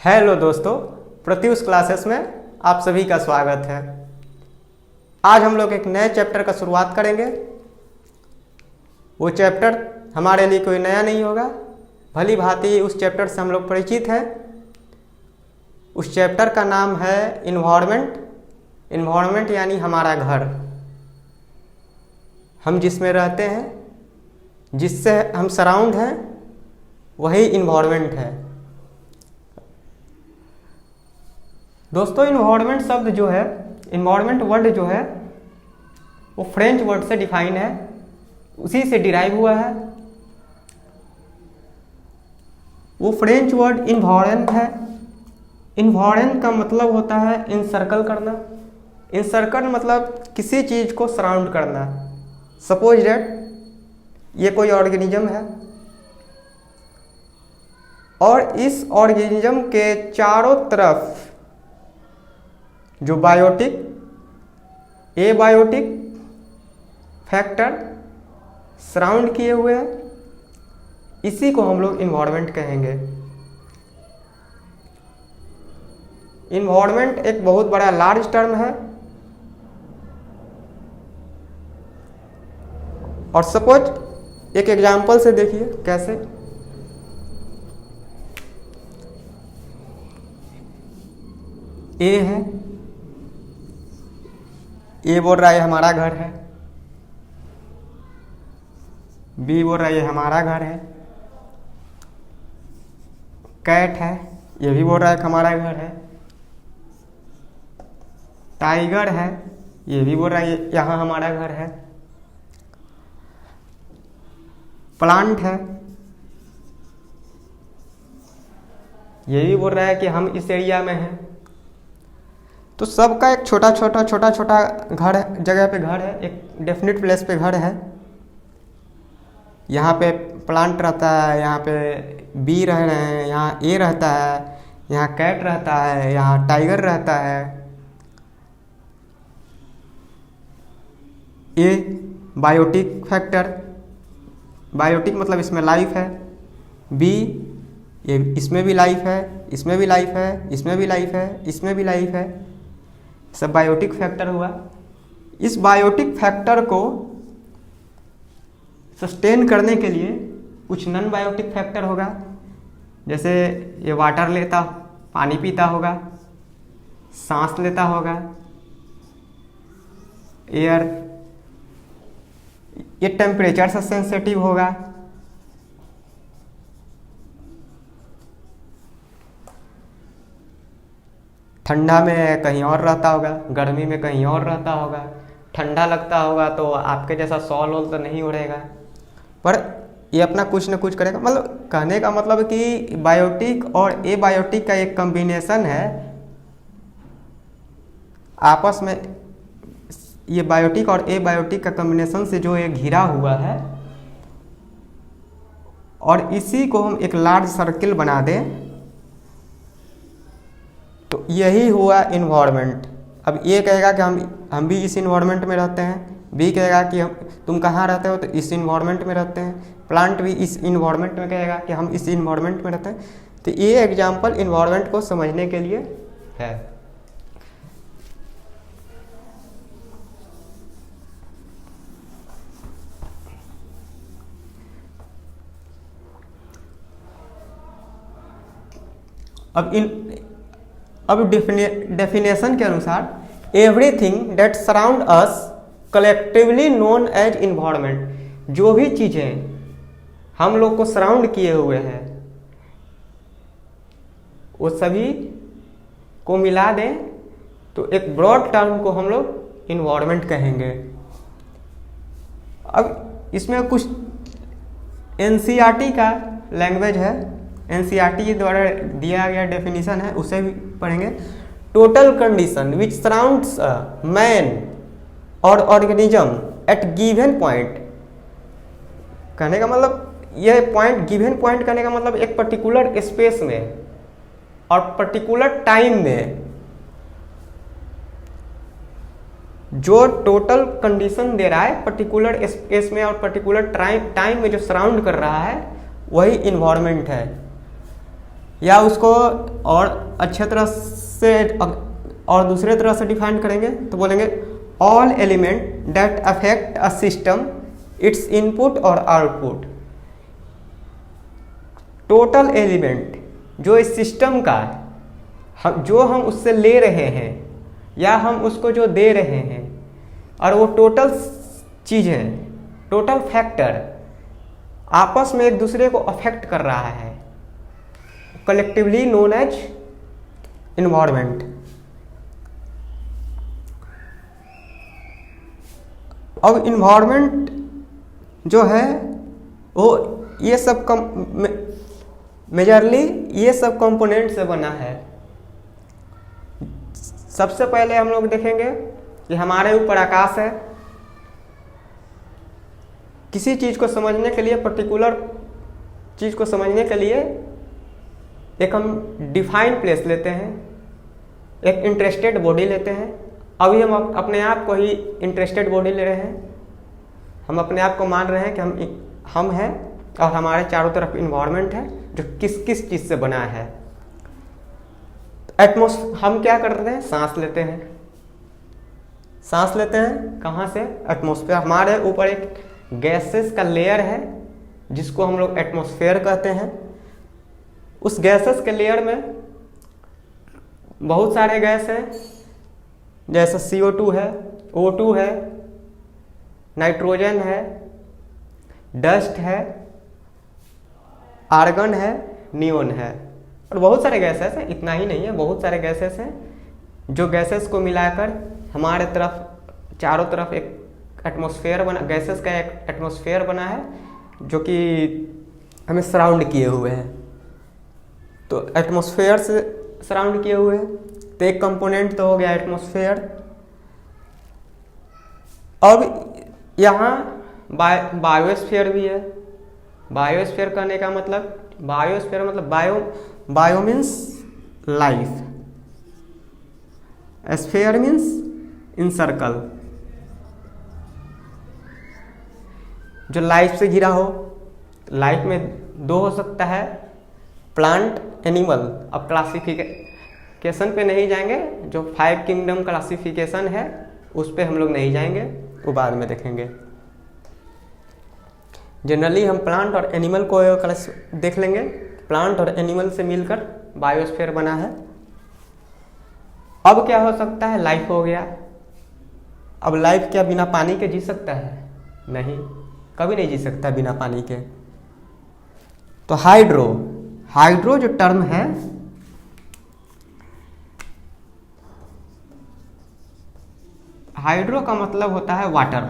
Hello दोस्तों, Pratyush classes में आप सभी का स्वागत है। आज हम लोग एक नए चैप्टर का शुरुआत करेंगे। वो चैप्टर हमारे लिए कोई नया नहीं होगा, भली भांति उस चैप्टर से हम लोग परिचित हैं। उस चैप्टर का नाम है इन्वायरमेंट। इन्वायरमेंट यानी हमारा घर, हम जिसमें रहते हैं, जिससे हम सराउंड हैं, वही इन्वायरमेंट है। दोस्तों, इन्वायरमेंट शब्द जो है, इन्वायरमेंट वर्ड जो है, वो फ्रेंच वर्ड से डिफाइन है, उसी से डिराइव हुआ है। वो फ्रेंच वर्ड इन्वायरन है। इन्वायरन का मतलब होता है इनसर्कल करना। इनसर्कल मतलब किसी चीज़ को सराउंड करना। सपोज दैट ये कोई ऑर्गेनिज्म है और इस ऑर्गेनिज्म के चारों तरफ जो बायोटिक, एबायोटिक फैक्टर सराउंड किए हुए हैं, इसी को हम लोग इन्वायरमेंट कहेंगे। इन्वायरमेंट एक बहुत बड़ा लार्ज टर्म है। और सपोज एक एग्जांपल से देखिए कैसे। ए है, ए बोल रहा है हमारा घर है, बी बोल रहा है हमारा घर है, कैट है, ये भी बोल रहा है हमारा घर है, टाइगर है, ये भी बोल रहा है यहाँ हमारा घर है, प्लांट है, ये भी बोल रहा है कि हम इस एरिया में हैं। तो सबका एक छोटा छोटा घर है, जगह पे घर है, एक डेफिनेट प्लेस पे घर है। यहाँ पे प्लांट रहता है, यहाँ पे बी रह रहे हैं, यहाँ ए रहता है, यहाँ कैट रहता है, यहाँ टाइगर रहता है। ए बायोटिक फैक्टर, बायोटिक मतलब इसमें लाइफ है। बी ये इसमें भी लाइफ है, इसमें भी लाइफ है, इसमें भी लाइफ है, इसमें भी लाइफ है। सब बायोटिक फैक्टर हुआ। इस बायोटिक फैक्टर को सस्टेन करने के लिए कुछ नॉन बायोटिक फैक्टर होगा, जैसे ये वाटर लेता, पानी पीता होगा, सांस लेता होगा, एयर, ये टेम्परेचर से सेंसिटिव होगा, ठंडा में कहीं और रहता होगा, गर्मी में कहीं और रहता होगा। ठंडा लगता होगा तो आपके जैसा सॉल वॉल तो नहीं उड़ेगा, पर ये अपना कुछ न कुछ करेगा। मतलब कहने का मतलब कि बायोटिक और एबायोटिक का एक कॉम्बिनेशन है आपस में। ये बायोटिक और एबायोटिक का कॉम्बिनेशन से जो ये घिरा हुआ है, और इसी को हम एक लार्ज सर्किल बना दें तो यही हुआ इन्वायरमेंट। अब ये कहेगा कि हम भी इस इन्वायरमेंट में रहते हैं, बी कहेगा कि तुम कहाँ रहते हो, तो इस इन्वायरमेंट में रहते हैं। प्लांट भी इस इन्वायरमेंट में कहेगा कि हम इस इन्वायरमेंट में रहते हैं। तो ये एग्जांपल इन्वायरमेंट को समझने के लिए है। अब डेफिनेशन के अनुसार everything that surround us collectively known as environment. जो भी चीज़ें हम लोग को सराउंड किए हुए हैं, वो सभी को मिला दें तो एक ब्रॉड टर्म को हम लोग इन्वायरमेंट कहेंगे। अब इसमें कुछ एनसीईआरटी का लैंग्वेज है, एनसीईआरटी द्वारा दिया गया डेफिनेशन है, उसे भी पढ़ेंगे। Total condition which surrounds man और ऑर्गेनिज्म एट गिवन पॉइंट। कहने का मतलब यह पॉइंट, गिवन पॉइंट कहने का मतलब एक पर्टिकुलर स्पेस में और पर्टिकुलर टाइम में जो टोटल कंडीशन दे रहा है, पर्टिकुलर स्पेस में और पर्टिकुलर टाइम में जो सराउंड कर रहा है, वही इन्वायरमेंट है। या उसको और अच्छे तरह से और दूसरे तरह से डिफाइन करेंगे तो बोलेंगे all element that affect a system it's input और आउटपुट। टोटल एलिमेंट जो इस सिस्टम का जो हम उससे ले रहे हैं या हम उसको जो दे रहे हैं, और वो टोटल चीज़ें, टोटल फैक्टर आपस में एक दूसरे को अफेक्ट कर रहा है, कलेक्टिवली नोन एज इन्वायरमेंट। अब इन्वायरमेंट जो है वो ये सब मेजरली ये सब कंपोनेंट से बना है। सबसे पहले हम लोग देखेंगे कि हमारे ऊपर आकाश है। किसी चीज़ को समझने के लिए, पर्टिकुलर चीज़ को समझने के लिए एक हम डिफाइन प्लेस लेते हैं, एक इंटरेस्टेड बॉडी लेते हैं। अभी हम अपने आप को ही इंटरेस्टेड बॉडी ले रहे हैं। हम अपने आप को मान रहे हैं कि हम हैं और हमारे चारों तरफ इन्वायरमेंट है जो किस किस चीज़ से बना है। हम क्या करते हैं? सांस लेते हैं। सांस लेते हैं कहाँ से? एटमॉस्फेयर। हमारे ऊपर एक गैसेस का लेयर है जिसको हम लोग एटमॉस्फेयर कहते हैं। उस गैसेस के लेयर में बहुत सारे गैस हैं, जैसे CO2 है, O2 है, नाइट्रोजन है, डस्ट है, आर्गन है, नियोन है, और बहुत सारे गैसेस हैं। इतना ही नहीं है, बहुत सारे गैसेस हैं जो गैसेस को मिलाकर हमारे तरफ चारों तरफ एक एटमॉस्फेयर बना, गैसेस का एक एटमॉस्फेयर बना है जो कि हमें सराउंड किए हुए हैं। तो एटमॉस्फेयर से सराउंड किए हुए हैं, तो एक कंपोनेंट तो हो गया एटमॉस्फेयर। अब यहाँ बायोस्फीयर भी है। बायोस्फीयर कहने का मतलब, बायोस्फीयर मतलब bio means life, sphere means in circle, जो लाइफ से घिरा हो। लाइफ में दो हो सकता है, प्लांट, एनिमल। अब क्लासिफिकेशन पे नहीं जाएंगे, जो 5 किंगडम क्लासिफिकेशन है उस पे हम लोग नहीं जाएंगे, वो बाद में देखेंगे। जनरली हम प्लांट और एनिमल को देख लेंगे। प्लांट और एनिमल से मिलकर बायोस्फीयर बना है। अब क्या हो सकता है? लाइफ हो गया। अब लाइफ क्या बिना पानी के जी सकता है? नहीं, कभी नहीं जी सकता बिना पानी के। तो हाइड्रो जो टर्म है, हाइड्रो का मतलब होता है वाटर,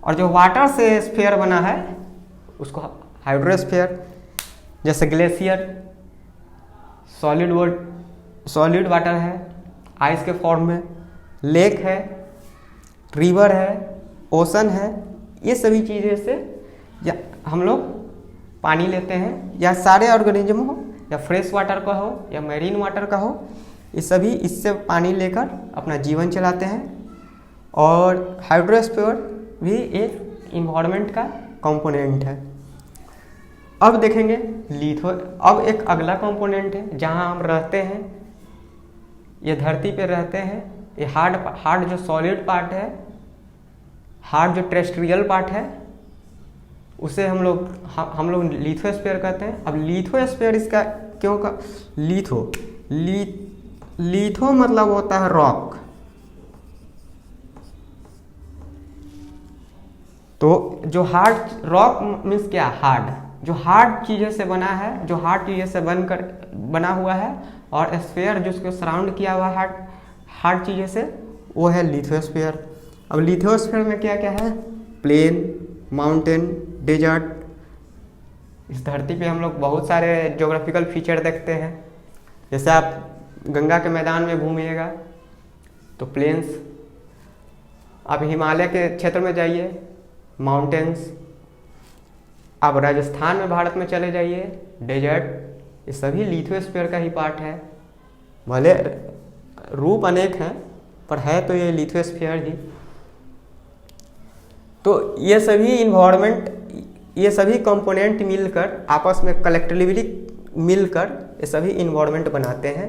और जो वाटर से स्फीयर बना है उसको हाइड्रोस्फीयर। जैसे ग्लेशियर सॉलिड वाटर है आइस के फॉर्म में, लेक है, रिवर है, ओशन है। ये सभी चीज़ें से या हम लोग पानी लेते हैं, या सारे ऑर्गेनिज्म हो, या फ्रेश वाटर का हो या मैरीन वाटर का हो, ये सभी इससे पानी लेकर अपना जीवन चलाते हैं। और हाइड्रोस्फीयर भी एक इन्वायरमेंट का कंपोनेंट है। अब देखेंगे अब एक अगला कंपोनेंट है जहां हम रहते हैं, ये धरती पे रहते हैं। ये हार्ड जो सॉलिड पार्ट है, हार्ड जो टेरेस्ट्रियल पार्ट है, उसे हम लोग लिथोस्फीयर कहते हैं। अब लिथोस्फीयर इसका क्यों का लिथो मतलब होता है रॉक। तो जो हार्ड रॉक मीन्स क्या? हार्ड, जो हार्ड चीज़ें से बना है, जो हार्ड चीज़ें से बना हुआ है, और स्फीयर जो उसको सराउंड किया हुआ हार्ड चीज़ें से, वो है लिथोस्फीयर। अब लिथोस्फीयर में क्या क्या है? Plain, mountain, desert. इस धरती पे हम लोग बहुत सारे ज्योग्राफिकल फीचर देखते हैं। जैसे आप गंगा के मैदान में घूमिएगा तो प्लेन्स, आप हिमालय के क्षेत्र में जाइए, माउंटेन्स। आप राजस्थान में, भारत में चले जाइए, डेजर्ट। ये सभी लिथोस्फीयर का ही पार्ट है। भले रूप अनेक हैं पर है तो ये लिथोस्फीयर ही। तो ये सभी इन्वायरमेंट ये सभी कंपोनेंट मिलकर आपस में कलेक्टिवली मिलकर ये सभी इन्वायरमेंट बनाते हैं।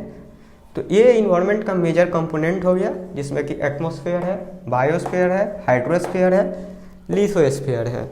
तो ये इन्वायरमेंट का मेजर कंपोनेंट हो गया, जिसमें कि एटमॉस्फेयर है, बायोस्फीयर है, हाइड्रोस्फीयर है, लिथोस्फीयर है।